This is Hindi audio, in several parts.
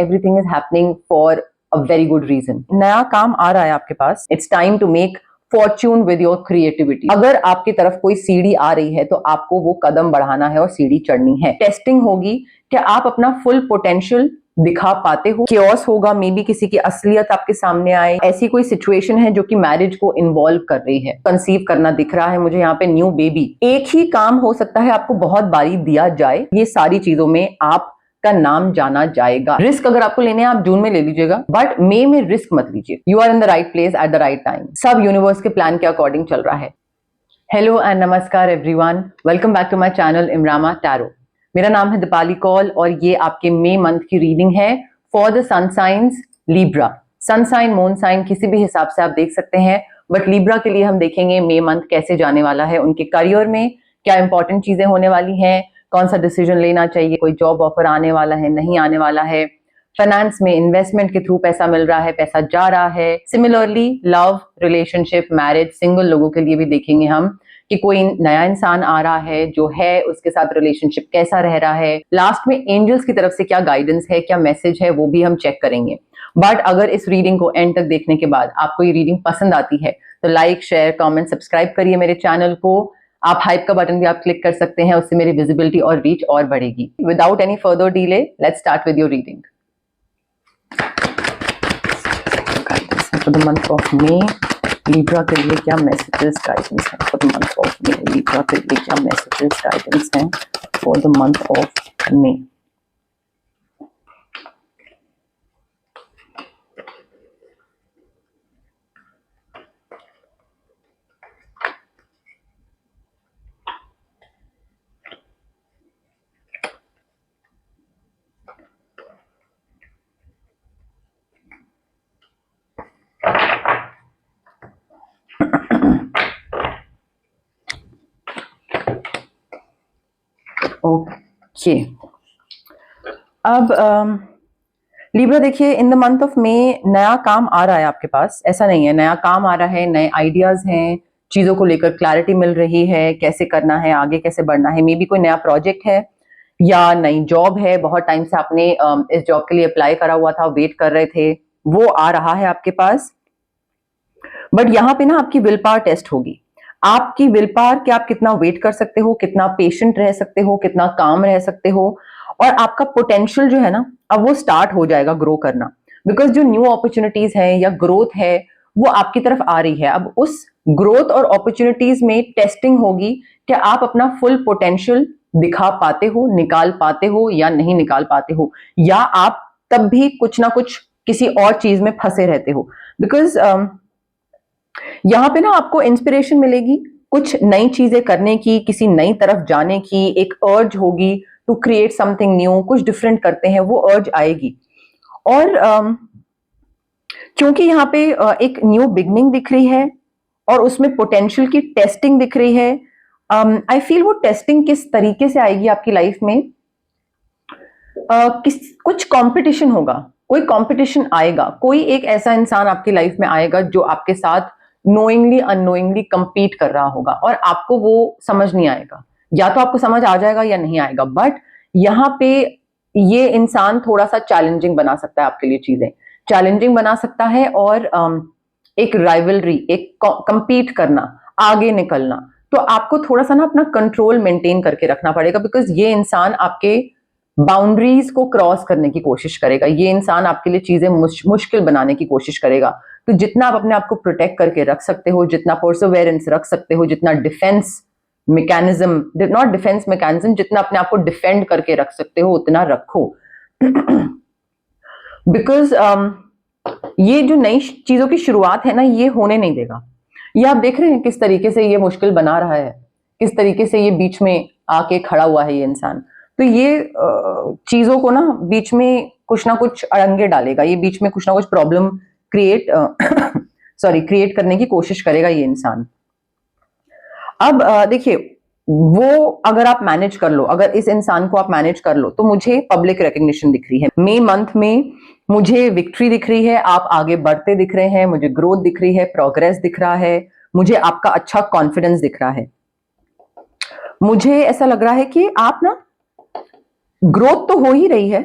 Everything is happening for a very good reason. नया काम आ रहा है आपके पास, it's time to make fortune with your creativity. अगर आपकी तरफ कोई सीढ़ी आ रही है तो आपको वो कदम बढ़ाना है और सीढ़ी चढ़नी है। टेस्टिंग होगी कि आप अपना फुल पोटेंशियल दिखा पाते हो। क्योस होगा, मे बी किसी की असलियत आपके सामने आए। ऐसी कोई सिचुएशन है जो कि मैरिज को इन्वॉल्व कर रही है। कंसीव करना दिख रहा है मुझे यहाँ पे, न्यू बेबी। एक ही काम हो सकता है आपको बहुत बारी दिया जाए। ये सारी चीजों में आप का नाम जाना जाएगा। रिस्क अगर आपको लेने हैं आप जून में ले लीजिएगा, बट मई में रिस्क मत लीजिए। You are in the right place at the right time. सब यूनिवर्स के प्लान के अकॉर्डिंग चल रहा है। हेलो एंड नमस्कार everyone, welcome back to my channel इमरामा टैरो। मेरा नाम है दीपाली कौल और ये आपके मई मंथ की रीडिंग है for the sun signs Libra. Sun sign, moon sign, किसी भी हिसाब से आप देख सकते हैं, बट लिब्रा के लिए हम देखेंगे मई मंथ कैसे जाने वाला है। उनके करियर में क्या इंपॉर्टेंट चीजें होने वाली हैं, कौन सा डिसीजन लेना चाहिए, कोई जॉब ऑफर आने वाला है, नहीं आने वाला है, फाइनेंस में इन्वेस्टमेंट के थ्रू पैसा मिल रहा है, पैसा जा रहा है। Similarly love, relationship, marriage, single लोगों के लिए भी देखेंगे हम कि कोई नया इंसान आ रहा है जो है, उसके साथ रिलेशनशिप कैसा रह रहा है। लास्ट में एंजल्स की तरफ से क्या गाइडेंस है, क्या मैसेज है, वो भी हम चेक करेंगे। बट अगर इस रीडिंग को एंड तक देखने के बाद आपको ये रीडिंग पसंद आती है तो लाइक, शेयर, कमेंट, सब्सक्राइब करिए मेरे चैनल को। आप हाइप का बटन भी आप क्लिक कर सकते हैं, उससे मेरी विजिबिलिटी और रीच और बढ़ेगी। Without any further delay let's start with your reading. For the month of may Libra के लिए क्या मैसेजेस गाइडेंस है? For the month of may Libra के लिए क्या मैसेजेस गाइडेंस हैं for the month of may? Okay, अब लिब्रा देखिए, इन द मंथ ऑफ मे नया काम आ रहा है आपके पास। ऐसा नहीं है, नया काम आ रहा है, नए आइडियाज हैं, चीजों को लेकर क्लैरिटी मिल रही है, कैसे करना है, आगे कैसे बढ़ना है। मे बी कोई नया प्रोजेक्ट है या नई जॉब है, बहुत टाइम से आपने इस जॉब के लिए अप्लाई करा हुआ था, वेट कर रहे थे, वो आ रहा है आपके पास। बट यहाँ पे ना आपकी विल पावर टेस्ट होगी। आपकी विल पावर कि आप कितना वेट कर सकते हो, कितना पेशेंट रह सकते हो, कितना काम रह सकते हो, और आपका पोटेंशियल जो है ना, अब वो स्टार्ट हो जाएगा ग्रो करना। बिकॉज जो न्यू अपॉर्चुनिटीज है या ग्रोथ है वो आपकी तरफ आ रही है। अब उस ग्रोथ और अपॉर्चुनिटीज में टेस्टिंग होगी कि आप अपना फुल पोटेंशियल दिखा पाते हो, निकाल पाते हो या नहीं निकाल पाते हो, या आप तब भी कुछ ना कुछ किसी और चीज में फंसे रहते हो। बिकॉज यहाँ पे ना आपको इंस्पिरेशन मिलेगी कुछ नई चीजें करने की, किसी नई तरफ जाने की। एक अर्ज होगी टू क्रिएट समथिंग न्यू, कुछ डिफरेंट करते हैं, वो अर्ज आएगी। और क्योंकि यहाँ पे एक न्यू बिगनिंग दिख रही है और उसमें पोटेंशियल की टेस्टिंग दिख रही है। आई फील वो टेस्टिंग किस तरीके से आएगी आपकी लाइफ में, कुछ कंपटीशन होगा, कोई कंपटीशन आएगा, कोई एक ऐसा इंसान आपकी लाइफ में आएगा जो आपके साथ नोइंगली अननोइंगली compete कर रहा होगा और आपको वो समझ नहीं आएगा, या तो आपको समझ आ जाएगा या नहीं आएगा। बट यहाँ पे ये इंसान थोड़ा सा चैलेंजिंग बना सकता है आपके लिए, चीजें चैलेंजिंग बना सकता है। और एक राइवलरी, एक compete करना, आगे निकलना, तो आपको थोड़ा सा ना अपना कंट्रोल मेंटेन करके रखना पड़ेगा। बिकॉज ये इंसान आपके बाउंड्रीज को क्रॉस करने की कोशिश करेगा, ये इंसान आपके लिए चीजें मुश्किल बनाने की कोशिश करेगा। तो जितना आप अपने आप को प्रोटेक्ट करके रख सकते हो, जितना परसोवेरेंस रख सकते हो, जितना defence mechanism, not defence mechanism, जितना अपने आप को डिफेंड करके रख सकते हो उतना रखो। बिकॉज ये जो नई चीजों की शुरुआत है ना, ये होने नहीं देगा। ये आप देख रहे हैं किस तरीके से ये मुश्किल बना रहा है, किस तरीके से ये बीच में आके खड़ा हुआ है ये इंसान। तो ये चीजों को ना बीच में कुछ ना कुछ अड़ंगे डालेगा, ये बीच में कुछ ना कुछ प्रॉब्लम क्रिएट करने की कोशिश करेगा ये इंसान। अब देखिए, वो अगर आप मैनेज कर लो, अगर इस इंसान को आप मैनेज कर लो, तो मुझे पब्लिक रिकग्निशन दिख रही है मई मंथ में, मुझे विक्ट्री दिख रही है, आप आगे बढ़ते दिख रहे हैं, मुझे ग्रोथ दिख रही है, प्रोग्रेस दिख रहा है, मुझे आपका अच्छा कॉन्फिडेंस दिख रहा है। मुझे ऐसा लग रहा है कि आप ना ग्रोथ तो हो ही रही है,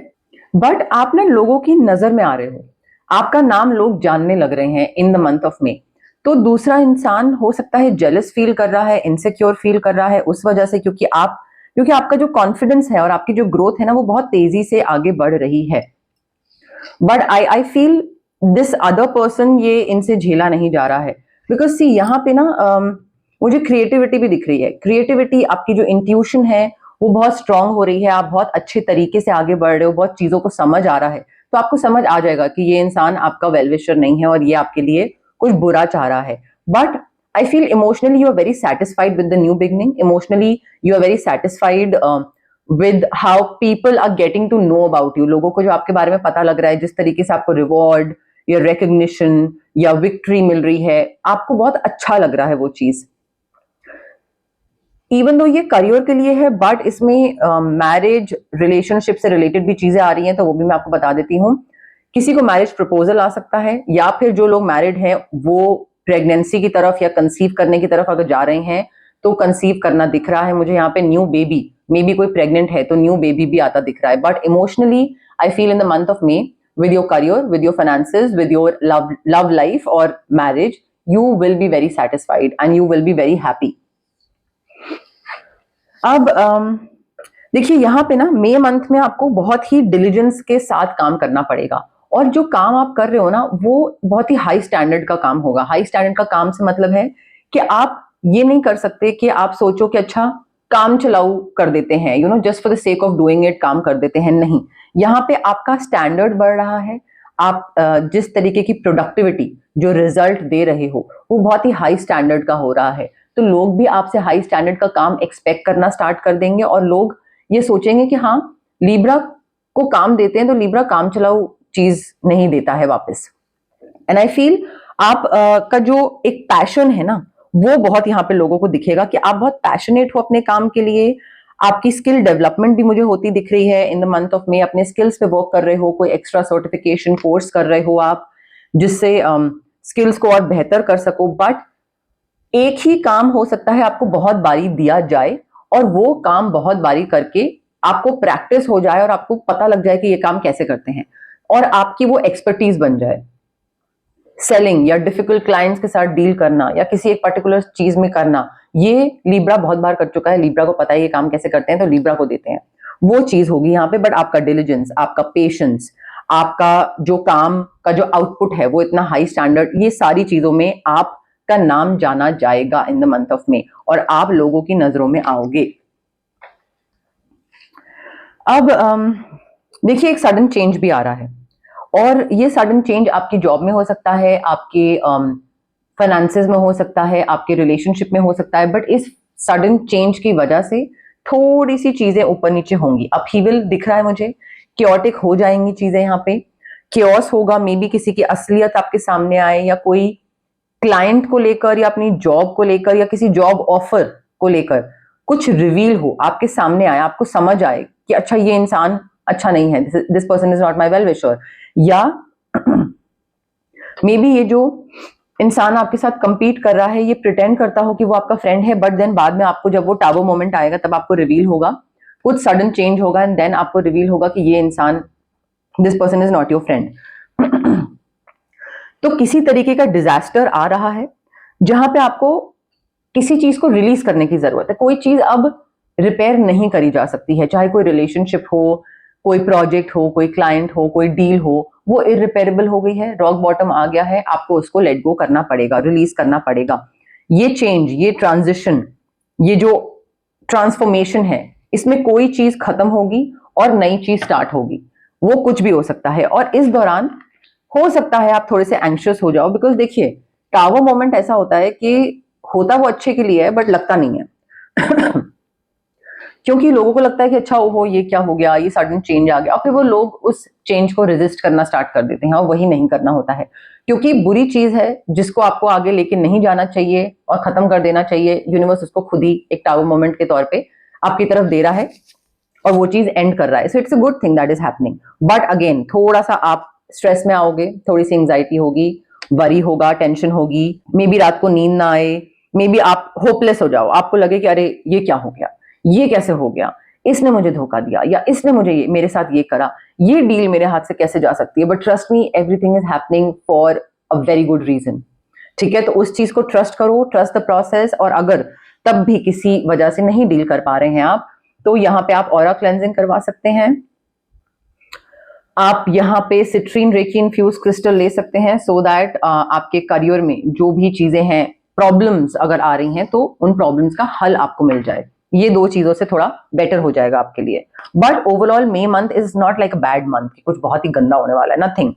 बट आप ना लोगों की नजर में आ रहे हो, आपका नाम लोग जानने लग रहे हैं इन द मंथ ऑफ मे। तो दूसरा इंसान हो सकता है जेलस फील कर रहा है, इनसिक्योर फील कर रहा है उस वजह से, क्योंकि आपका जो कॉन्फिडेंस है और आपकी जो ग्रोथ है ना वो बहुत तेजी से आगे बढ़ रही है। But I feel this other person ये इनसे झेला नहीं जा रहा है, बिकॉज सी यहाँ पे ना मुझे क्रिएटिविटी भी दिख रही है। क्रिएटिविटी, आपकी जो इंट्यूशन है वो बहुत स्ट्रांग हो रही है, आप बहुत अच्छे तरीके से आगे बढ़ रहे हो, बहुत चीजों को समझ आ रहा है। तो आपको समझ आ जाएगा कि ये इंसान आपका वेलविशर नहीं है और ये आपके लिए कुछ बुरा चाह रहा है। But I feel emotionally you are very satisfied with the new beginning, emotionally you are very satisfied with how people are getting to know about you. लोगों को जो आपके बारे में पता लग रहा है, जिस तरीके से आपको रिवॉर्ड या रिकग्निशन या विक्ट्री मिल रही है, आपको बहुत अच्छा लग रहा है वो चीज। इवन दो ये करियर के लिए है, बट इसमें मैरिज रिलेशनशिप से रिलेटेड भी चीजें आ रही हैं, तो वो भी मैं आपको बता देती हूँ। किसी को मैरिज प्रपोजल आ सकता है, या फिर जो लोग मैरिड हैं वो प्रेगनेंसी की तरफ या कंसीव करने की तरफ अगर जा रहे हैं तो कंसीव करना दिख रहा है मुझे यहाँ पे। न्यू बेबी, मे बी कोई प्रेग्नेंट है तो न्यू बेबी भी आता दिख रहा है। But emotionally I feel in the month of may, with your career, with your finances, with your love life or marriage, you will be very satisfied and you will be very happy. अब देखिए यहाँ पे ना मई मंथ में आपको बहुत ही डिलीजेंस के साथ काम करना पड़ेगा, और जो काम आप कर रहे हो ना वो बहुत ही हाई स्टैंडर्ड का काम होगा। हाई स्टैंडर्ड का काम से मतलब है कि आप ये नहीं कर सकते कि आप सोचो कि अच्छा काम चलाऊ कर देते हैं, you know, just for the sake of doing it काम कर देते हैं। नहीं, यहाँ पे आपका स्टैंडर्ड बढ़ रहा है। आप जिस तरीके की प्रोडक्टिविटी, जो रिजल्ट दे रहे हो वो बहुत ही हाई स्टैंडर्ड का हो रहा है। तो लोग भी आपसे हाई स्टैंडर्ड का काम एक्सपेक्ट करना स्टार्ट कर देंगे, और लोग ये सोचेंगे कि हाँ लीब्रा को काम देते हैं तो लीब्रा काम चलाऊ चीज नहीं देता है वापस। एंड आई फील आप का जो एक पैशन है ना वो बहुत यहाँ पे लोगों को दिखेगा कि आप बहुत पैशनेट हो अपने काम के लिए। आपकी स्किल डेवलपमेंट भी मुझे होती दिख रही है इन द मंथ ऑफ मे। अपने स्किल्स पे वर्क कर रहे हो, कोई एक्स्ट्रा सर्टिफिकेशन कोर्स कर रहे हो आप, जिससे स्किल्स को और बेहतर कर सको। बट एक ही काम हो सकता है आपको बहुत बारी दिया जाए, और वो काम बहुत बारी करके आपको प्रैक्टिस हो जाए और आपको पता लग जाए कि ये काम कैसे करते हैं, और आपकी वो एक्सपर्टीज बन जाए। सेलिंग या डिफिकल्ट क्लाइंट्स के साथ डील करना या किसी एक पर्टिकुलर चीज में करना, ये लीब्रा बहुत बार कर चुका है। लीब्रा को पता है ये काम कैसे करते हैं, तो लीब्रा को देते हैं, वो चीज होगी यहाँ पे। बट आपका डिलीजेंस, आपका पेशेंस, आपका जो काम का जो आउटपुट है वो इतना हाई स्टैंडर्ड, ये सारी चीजों में आपका नाम जाना जाएगा इन द मंथ ऑफ मे, और आप लोगों की नजरों में आओगे। अब देखिए एक सडन चेंज भी आ रहा है, और ये सडन चेंज आपकी जॉब में हो सकता है, आपके फाइनेंसेस में हो सकता है, आपके रिलेशनशिप में हो सकता है। बट इस सडन चेंज की वजह से थोड़ी सी चीजें ऊपर नीचे होंगी। अपहीवल दिख रहा है मुझे, क्योटिक हो जाएंगी चीजें यहाँ पे, क्योस होगा। मे बी किसी की असलियत आपके सामने आए, या कोई क्लाइंट को लेकर या अपनी जॉब को लेकर या किसी जॉब ऑफर को लेकर कुछ रिवील हो, आपके सामने आए, आपको समझ आए कि अच्छा ये इंसान अच्छा नहीं है, this person is not my well wisher. या मे बी ये जो इंसान आपके साथ कंपीट कर रहा है ये प्रिटेंड करता हो कि वो आपका फ्रेंड है, बट देन बाद में आपको जब वो टावो मोमेंट आएगा तब आपको रिवील होगा, कुछ सडन चेंज होगा, एंड देन आपको रिवील होगा कि ये इंसान, this person is not your friend. तो किसी तरीके का डिजास्टर आ रहा है जहां पे आपको किसी चीज को रिलीज करने की जरूरत है। कोई चीज अब रिपेयर नहीं करी जा सकती है, चाहे कोई रिलेशनशिप हो, कोई प्रोजेक्ट हो, कोई क्लाइंट हो, कोई डील हो, वो इरिपेरेबल हो गई है, रॉक बॉटम आ गया है, आपको उसको लेट गो करना पड़ेगा, रिलीज करना पड़ेगा। ये चेंज, ये ट्रांजिशन, ये जो ट्रांसफॉर्मेशन है, इसमें कोई चीज खत्म होगी और नई चीज स्टार्ट होगी। वो कुछ भी हो सकता है, और इस दौरान हो सकता है आप थोड़े से एंग्शियस हो जाओ, बिकॉज देखिए टावर मोमेंट ऐसा होता है कि होता वो अच्छे के लिए है बट लगता नहीं है। क्योंकि लोगों को लगता है कि अच्छा ओहो ये क्या हो गया, ये सडन चेंज आ गया, और फिर वो लोग उस चेंज को रेजिस्ट करना स्टार्ट कर देते हैं, और वही नहीं करना होता है। क्योंकि बुरी चीज है जिसको आपको आगे लेके नहीं जाना चाहिए और खत्म कर देना चाहिए, यूनिवर्स उसको खुद ही एक टावर मोमेंट के तौर पे आपकी तरफ दे रहा है और वो चीज एंड कर रहा है। So it's a good thing that is happening. But again थोड़ा सा आप स्ट्रेस में आओगे, थोड़ी सी एंग्जाइटी होगी, वरी होगा, टेंशन होगी, मे बी रात को नींद ना आए, मे बी आप होपलेस हो जाओ, आपको लगे कि अरे ये क्या हो गया, ये कैसे हो गया, इसने मुझे धोखा दिया या इसने मुझे मेरे साथ ये करा, ये डील मेरे हाथ से कैसे जा सकती है, but trust me everything is happening for a very good reason. ठीक है, तो उस चीज को ट्रस्ट करो, ट्रस्ट द प्रोसेस। और अगर तब भी किसी वजह से नहीं डील कर पा रहे हैं आप, तो यहाँ पे आप ऑरा क्लेंजिंग करवा सकते हैं। आप यहाँ पे सिट्रीन रेकी इन्फ्यूज क्रिस्टल ले सकते हैं, सो दैट आपके करियर में जो भी चीजें हैं, प्रॉब्लम्स अगर आ रही हैं तो उन प्रॉब्लम्स का हल आपको मिल जाए। ये दो चीजों से थोड़ा बेटर हो जाएगा आपके लिए। But overall May month is not like a bad month, कुछ बहुत ही गंदा होने वाला है, nothing.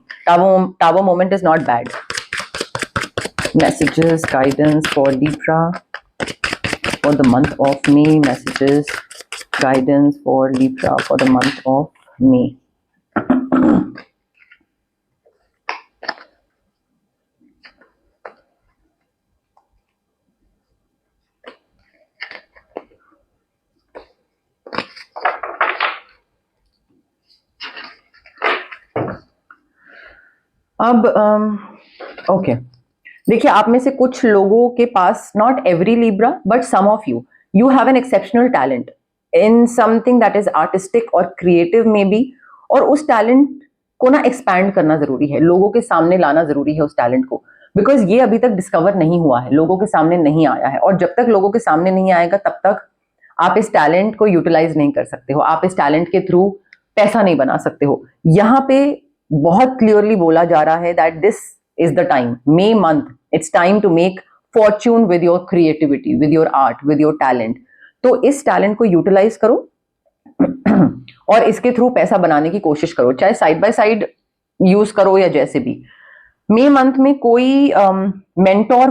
Tower moment is not bad. messages guidance for Libra for the month of May, messages guidance for Libra for the month of May। अब ओके, देखिए आप में से कुछ लोगों के पास, not every Libra but some of you have an exceptional talent in something that is artistic और क्रिएटिव मे बी, और उस टैलेंट को ना एक्सपैंड करना जरूरी है, लोगों के सामने लाना जरूरी है उस टैलेंट को, बिकॉज ये अभी तक डिस्कवर नहीं हुआ है, लोगों के सामने नहीं आया है। और जब तक लोगों के सामने नहीं आएगा तब तक आप इस टैलेंट को यूटिलाइज नहीं कर सकते हो, आप इस टैलेंट के थ्रू पैसा नहीं बना सकते हो। यहाँ पे बहुत क्लियरली बोला जा रहा है that this is the time, May month, it's time to make fortune with your creativity, with your art, with your talent. तो इस टैलेंट को यूटिलाइज करो और इसके थ्रू पैसा बनाने की कोशिश करो, चाहे साइड बाय साइड यूज करो या जैसे भी। मे मंथ में कोई मेंटोर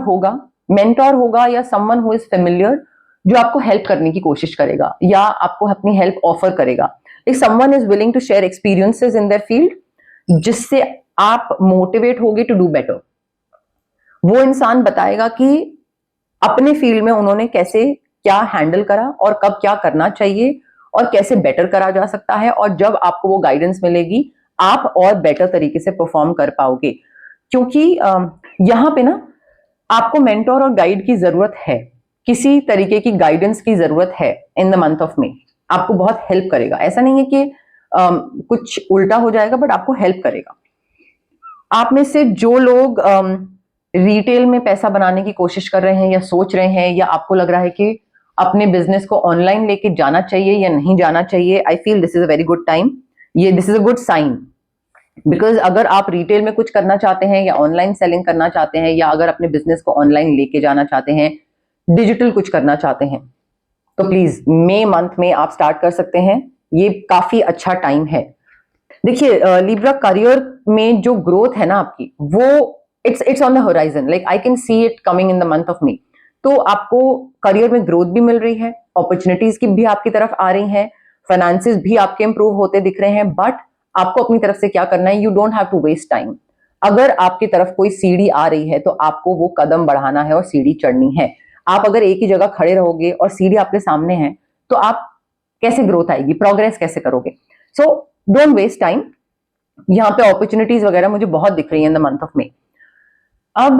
होगा या समवन हु इज फेमिलियर जो आपको हेल्प करने की कोशिश करेगा या आपको अपनी हेल्प ऑफर करेगा। If someone is willing to share experiences in their field, जिससे आप मोटिवेट होगे टू डू बेटर। वो इंसान बताएगा कि अपने फील्ड में उन्होंने कैसे क्या हैंडल करा और कब क्या करना चाहिए और कैसे बेटर करा जा सकता है, और जब आपको वो गाइडेंस मिलेगी आप और बेटर तरीके से परफॉर्म कर पाओगे। क्योंकि यहां पे ना आपको मेंटोर और गाइड की जरूरत है, किसी तरीके की गाइडेंस की जरूरत है इन द मंथ ऑफ मे। आपको बहुत हेल्प करेगा, ऐसा नहीं है कि कुछ उल्टा हो जाएगा, बट आपको हेल्प करेगा। आप में से जो लोग रिटेल में पैसा बनाने की कोशिश कर रहे हैं या सोच रहे हैं, या आपको लग रहा है कि अपने बिजनेस को ऑनलाइन लेके जाना चाहिए या नहीं जाना चाहिए, I feel this is a very good time, this is a good sign. Because अगर आप रिटेल में कुछ करना चाहते हैं या ऑनलाइन सेलिंग करना चाहते हैं, या अगर अपने बिजनेस को ऑनलाइन लेके जाना चाहते हैं, डिजिटल कुछ करना चाहते हैं, तो प्लीज मई मंथ में आप स्टार्ट कर सकते हैं, ये काफी अच्छा टाइम है। देखिए लिब्रा, करियर में जो ग्रोथ है ना आपकी, वो it's on the horizon, like I can see it coming in the month of मे। तो आपको करियर में ग्रोथ भी मिल रही है, अपॉर्चुनिटीज की भी आपकी तरफ आ रही हैं, फाइनेंसेस भी आपके इंप्रूव होते दिख रहे हैं, बट आपको अपनी तरफ से क्या करना है, you don't have to waste time. अगर आपकी तरफ कोई सीढ़ी आ रही है तो आपको वो कदम बढ़ाना है और सीढ़ी चढ़नी है। आप अगर एक ही जगह खड़े रहोगे और सीढ़ी आपके सामने है, तो आप कैसे ग्रोथ आएगी, प्रोग्रेस कैसे करोगे? So don't waste time. यहाँ पे अपॉर्चुनिटीज वगैरह मुझे बहुत दिख रही है in the month of May. अब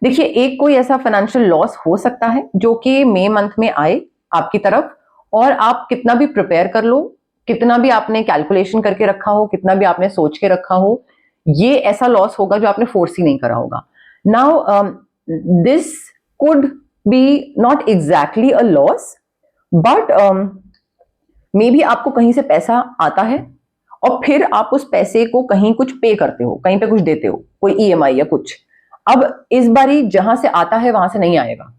देखिए, एक कोई ऐसा फाइनेंशियल लॉस हो सकता है जो कि मई मंथ में आए आपकी तरफ, और आप कितना भी प्रिपेयर कर लो, कितना भी आपने कैलकुलेशन करके रखा हो, कितना भी आपने सोच के रखा हो, ये ऐसा लॉस होगा जो आपने फोर्स ही नहीं करा होगा। Now this could be not exactly a loss, but may be आपको कहीं से पैसा आता है और फिर आप उस पैसे को कहीं कुछ पे करते हो, कहीं पे कुछ देते हो, कोई ईएमआई या कुछ। अब इस बारी जहां से आता है वहां से नहीं आएगा,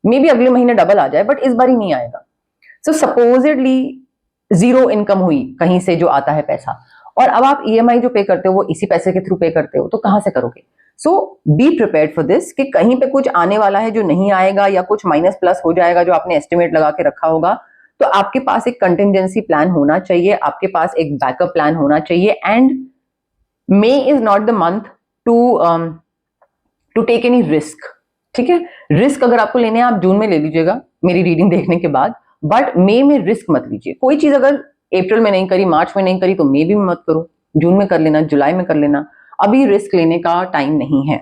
मे बी अगले महीने डबल आ जाए, बट इस बारी नहीं आएगा। सो सपोजिडली जीरो इनकम हुई कहीं से जो आता है पैसा, और अब आप ईएमआई जो पे करते हो वो इसी पैसे के थ्रू पे करते हो, तो कहां से करोगे? सो बी प्रिपेयर्ड फॉर दिस कि कहीं पे कुछ आने वाला है जो नहीं आएगा, या कुछ माइनस प्लस हो जाएगा जो आपने एस्टिमेट लगा के रखा होगा। तो आपके पास एक कंटिजेंसी प्लान होना चाहिए, आपके पास एक बैकअप प्लान होना चाहिए। And May is not the month to take any risk. ठीक है, रिस्क अगर आपको लेने हैं आप जून में ले लीजिएगा मेरी रीडिंग देखने के बाद, बट मई में रिस्क मत लीजिए। कोई चीज अगर अप्रैल में नहीं करी, मार्च में नहीं करी, तो मई भी मत करो, जून में कर लेना, जुलाई में कर लेना, अभी रिस्क लेने का टाइम नहीं है।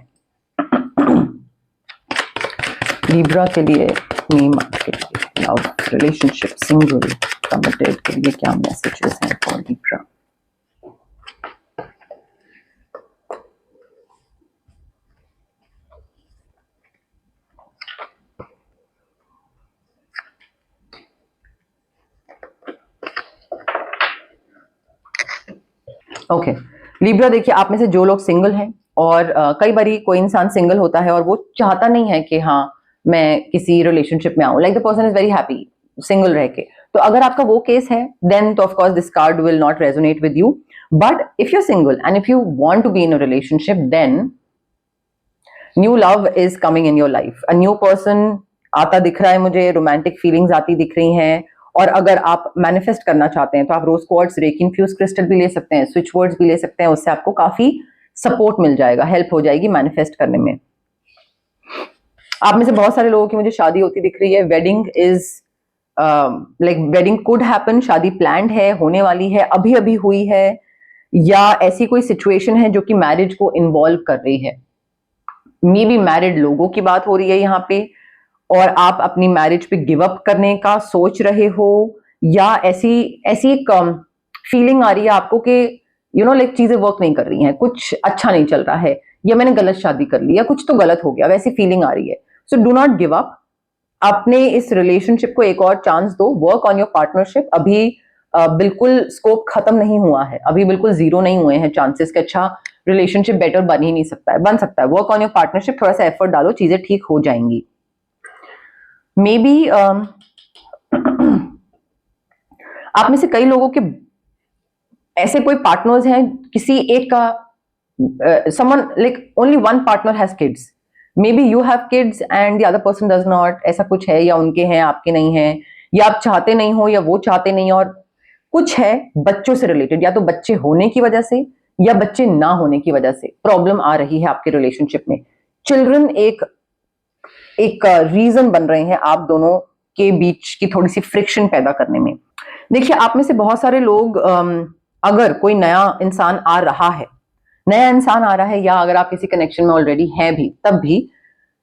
लिब्रा के लिए मई मंथ के लिए लव, रिलेशनशिप, सिंगल, कमिटेड के लिए क्या मैसेजेस हैं फॉर लिब्रा? ओके लिब्रा, देखिए आप में से जो लोग सिंगल हैं और कई बारी कोई इंसान सिंगल होता है और वो चाहता नहीं है कि हाँ मैं किसी रिलेशनशिप में आऊं, like the person is very happy single रह के, तो अगर आपका वो केस है देन तो of course this card will not resonate with you, but if you are single and if you want to be in a relationship then new love is coming in your life, a new person आता दिख रहा है मुझे, रोमांटिक फीलिंग्स आती दिख रही हैं। और अगर आप मैनिफेस्ट करना चाहते हैं तो आप रोज क्वार्ट्ज, रेकी इन्फ्यूज क्रिस्टल भी ले सकते हैं, स्विच वर्ड्स भी ले सकते हैं, उससे आपको काफी सपोर्ट मिल जाएगा, हेल्प हो जाएगी मैनिफेस्ट करने में। आप में से बहुत सारे लोगों की मुझे शादी होती दिख रही है, wedding is like wedding could happen, शादी प्लान्ड है, होने वाली है, अभी अभी हुई है, या ऐसी कोई सिचुएशन है जो कि मैरिज को इन्वॉल्व कर रही है। मे बी मैरिड लोगों की बात हो रही है यहाँ पे, और आप अपनी मैरिज पे गिव अप करने का सोच रहे हो, या ऐसी एक फीलिंग आ रही है आपको कि यू नो लाइक चीजें वर्क नहीं कर रही हैं, कुछ अच्छा नहीं चल रहा है, या मैंने गलत शादी कर ली, या कुछ तो गलत हो गया, वैसी फीलिंग आ रही है। So do not give up, अपने इस रिलेशनशिप को एक और चांस दो, वर्क ऑन योर पार्टनरशिप। अभी बिल्कुल स्कोप खत्म नहीं हुआ है, अभी बिल्कुल जीरो नहीं हुए हैं चांसेस कि अच्छा रिलेशनशिप बेटर बन ही नहीं सकता है, बन सकता है। वर्क ऑन योर पार्टनरशिप, थोड़ा सा एफर्ट डालो, चीजें ठीक हो जाएंगी। मे बी आप में से कई लोगों के ऐसे कोई पार्टनर्स हैं, किसी एक का someone like only one partner has kids, may be you have kids and the other person does not, ऐसा कुछ है, या उनके हैं आपके नहीं है, या आप चाहते नहीं हो या वो चाहते नहीं, और कुछ है बच्चों से रिलेटेड, या तो बच्चे होने की वजह से या बच्चे ना होने की वजह से प्रॉब्लम आ रही है आपके रिलेशनशिप में। चिल्ड्रन एक रीजन बन रहे हैं आप दोनों के बीच की थोड़ी सी फ्रिक्शन पैदा करने में। देखिए आप में से बहुत सारे लोग अगर कोई नया इंसान आ रहा है, या अगर आप किसी कनेक्शन में ऑलरेडी हैं भी, तब भी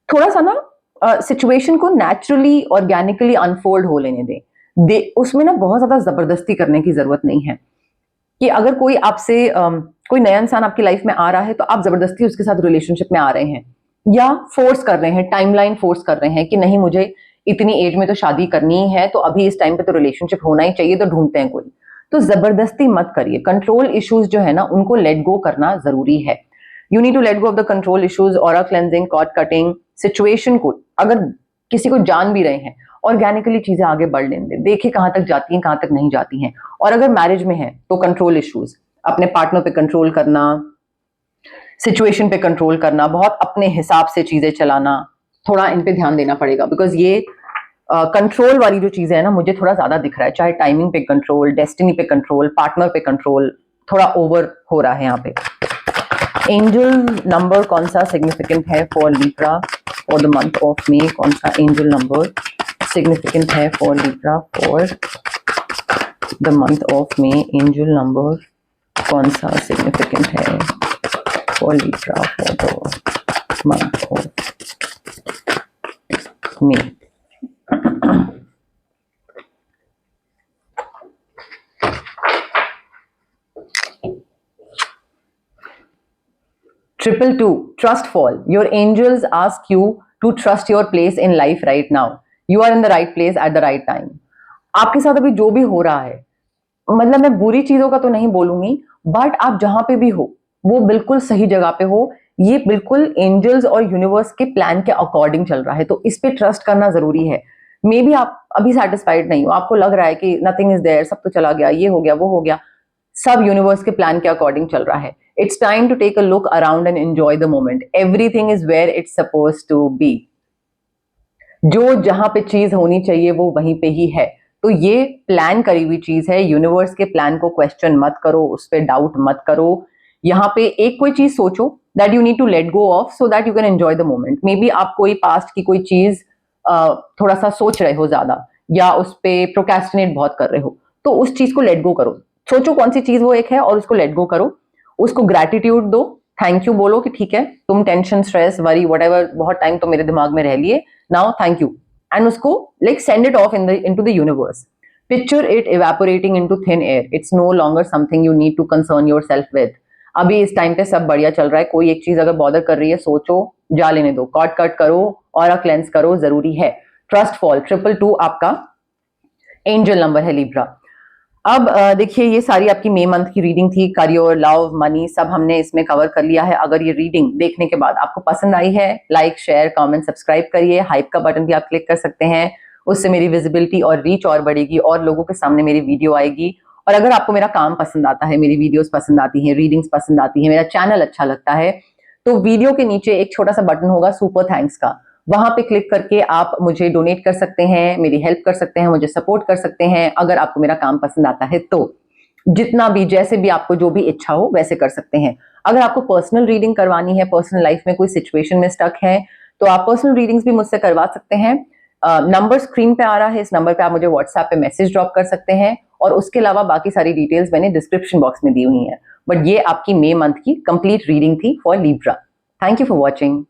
थोड़ा सा ना सिचुएशन को नेचुरली ऑर्गेनिकली अनफोल्ड हो लेने दें। उसमें ना बहुत ज्यादा जबरदस्ती करने की जरूरत नहीं है कि अगर कोई आपसे कोई नया इंसान आपकी लाइफ में आ रहा है तो आप जबरदस्ती उसके साथ रिलेशनशिप में आ रहे हैं, या फोर्स कर रहे हैं, टाइमलाइन फोर्स कर रहे हैं कि नहीं मुझे इतनी एज में तो शादी करनी ही है, तो अभी इस टाइम पे तो रिलेशनशिप होना ही चाहिए, तो ढूंढते हैं कोई। तो जबरदस्ती मत करिए। कंट्रोल इश्यूज जो है ना उनको लेट गो करना जरूरी है। You need to let go of the control issues, aura cleansing, cord cutting, situation को अगर किसी को जान भी रहे हैं, ऑर्गेनिकली चीजें आगे बढ़ लेने दें, देखें कहां तक जाती हैं कहां तक नहीं जाती हैं। और अगर मैरिज में है तो कंट्रोल इश्यूज, अपने पार्टनर पे कंट्रोल करना, सिचुएशन पे कंट्रोल करना, बहुत अपने हिसाब से चीजें चलाना, थोड़ा इन पे ध्यान देना पड़ेगा। बिकॉज ये कंट्रोल वाली जो चीजें है ना मुझे थोड़ा ज्यादा दिख रहा है, चाहे टाइमिंग पे कंट्रोल, डेस्टिनी पे कंट्रोल, पार्टनर पे कंट्रोल, थोड़ा ओवर हो रहा है यहाँ पे। एंजल नंबर कौन सा सिग्निफिकेंट है for Libra for the month of मे? कौन सा एंजल नंबर सिग्निफिकेंट है for Libra for the month of may? Angel number कौन सा सिग्निफिकेंट है for Libra for the month of may? Triple two, trust fall. Your angels ask you to trust your place in life right now. You are in the right place at the right time. आपके साथ अभी जो भी हो रहा है, मतलब मैं बुरी चीजों का तो नहीं बोलूंगी, बट आप जहां पे भी हो वो बिल्कुल सही जगह पे हो। ये बिल्कुल एंजल्स और यूनिवर्स के प्लान के अकॉर्डिंग चल रहा है, तो इस पे ट्रस्ट करना जरूरी है। मे बी आप अभी सेटिस्फाइड नहीं हो, आपको लग रहा है कि नथिंग इज देयर, सब तो चला गया, ये हो गया वो हो गया, सब यूनिवर्स के प्लान के अकॉर्डिंग चल रहा है। It's time to take a look around and enjoy the moment. Everything is where it's suppose to be. जो जहां पे चीज होनी चाहिए वो वहीं पे ही है। तो ये प्लान करी हुई चीज है, यूनिवर्स के प्लान को क्वेश्चन मत करो, उस पर डाउट मत करो। यहाँ पे एक कोई चीज सोचो that you need to let go of so that you can enjoy the moment. Maybe आप कोई पास्ट की कोई चीज थोड़ा सा सोच रहे हो ज्यादा, या उस पर प्रोकेस्टिनेट बहुत कर रहे हो, तो उस चीज को लेट गो करो। सोचो कौन सी चीज वो एक है और उसको लेट गो करो, उसको ग्रेटिट्यूड दो, थैंक यू बोलो कि ठीक है तुम टेंशन, स्ट्रेस, वरी, व्हाटएवर बहुत टाइम तो मेरे दिमाग में रह लिए, नाउ थैंक यू, एंड उसको like send it of into the universe. Picture it evaporating into thin air. It's no longer something you need to concern yourself with. अभी इस टाइम पे सब बढ़िया चल रहा है, कोई एक चीज अगर बॉदर कर रही है, सोचो, जा लेने दो, कट करो और क्लेंस करो, जरूरी है। ट्रस्ट फॉल 222 आपका एंजल नंबर है लिब्रा। अब देखिए, ये सारी आपकी मई मंथ की रीडिंग थी। करियर, लव, मनी सब हमने इसमें कवर कर लिया है। अगर ये रीडिंग देखने के बाद आपको पसंद आई है, लाइक, शेयर, कमेंट, सब्सक्राइब करिए। हाइप का बटन भी आप क्लिक कर सकते हैं, उससे मेरी विजिबिलिटी और रीच और बढ़ेगी और लोगों के सामने मेरी वीडियो आएगी। और अगर आपको मेरा काम पसंद आता है, मेरी वीडियोस पसंद आती हैं, रीडिंग्स पसंद आती है, मेरा चैनल अच्छा लगता है, तो वीडियो के नीचे एक छोटा सा बटन होगा सुपर थैंक्स का, वहां पे क्लिक करके आप मुझे डोनेट कर सकते हैं, मेरी हेल्प कर सकते हैं, मुझे सपोर्ट कर सकते हैं। अगर आपको मेरा काम पसंद आता है तो जितना भी, जैसे भी आपको जो भी इच्छा हो वैसे कर सकते हैं। अगर आपको पर्सनल रीडिंग करवानी है, पर्सनल लाइफ में कोई सिचुएशन में स्टक है, तो आप पर्सनल रीडिंग्स भी मुझसे करवा सकते हैं। नंबर स्क्रीन पे आ रहा है, इस नंबर पे आप मुझे व्हाट्सएप पे मैसेज ड्रॉप कर सकते हैं। और उसके अलावा बाकी सारी डिटेल्स मैंने डिस्क्रिप्शन बॉक्स में दी हुई है। बट ये आपकी मई मंथ की कंप्लीट रीडिंग थी for Libra. Thank you for watching.